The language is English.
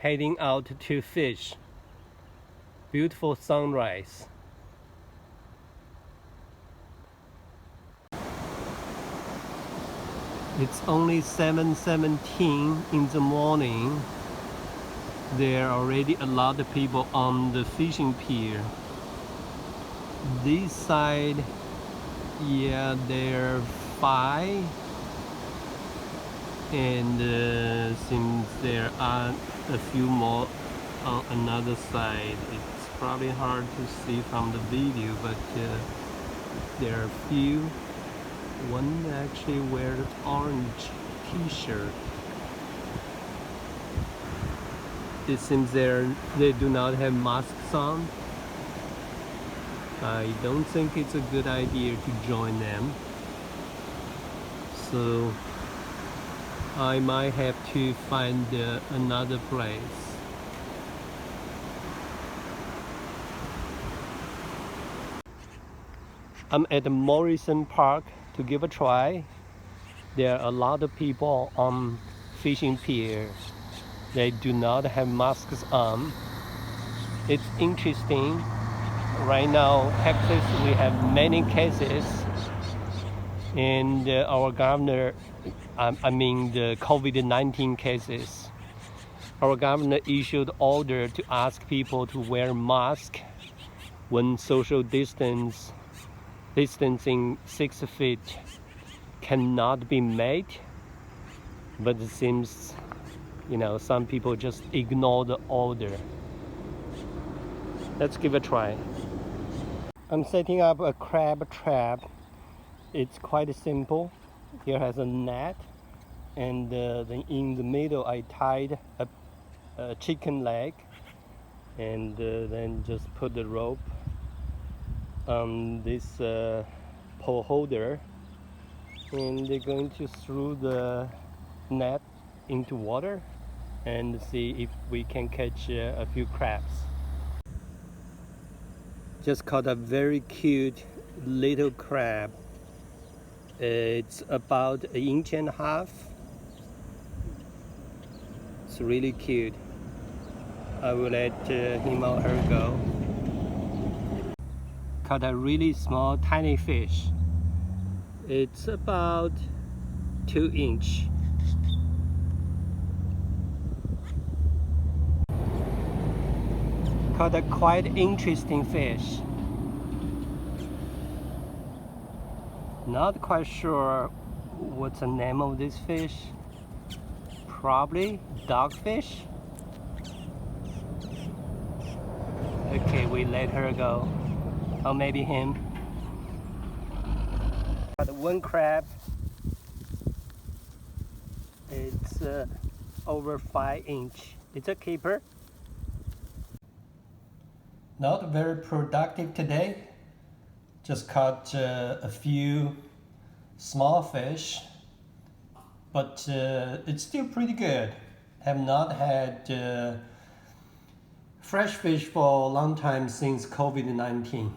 heading out to fish. Beautiful sunrise. It's only 7:17 in the morning. There are already a lot of people on the fishing pier. This side, yeah, there are 5. And since there are a few more on another side, it's probably hard to see from the video, but there are a few. One actually wears an orange t-shirt. It seems they do not have masks on. I don't think it's a good idea to join them. So I might have to find another place. I'm at the Morrison Park to give a try. There are a lot of people on fishing pier. They do not have masks on. It's interesting. Right now, Texas, we have many cases, and our governor, I mean the COVID-19 cases. Our governor issued order to ask people to wear masks when social distancing 6 feet cannot be made. But it seems, some people just ignore the order. Let's give it a try. I'm setting up a crab trap. It's quite simple. Here has a net, and then in the middle I tied a chicken leg, and then just put the rope on this pole holder, and they're going to throw the net into water and see if we can catch a few crabs. Just caught a very cute little crab. It's about 1.5 inches. It's really cute. I will let him or her go. Caught a really small tiny fish. It's about 2 inches. Caught a quite interesting fish. Not quite sure what's the name of this fish. Probably dogfish. Okay, we let her go. Or maybe him. Got one crab. It's over 5 inches. It's a keeper. Not very productive today. Just caught a few small fish, but it's still pretty good. Have not had fresh fish for a long time since COVID-19.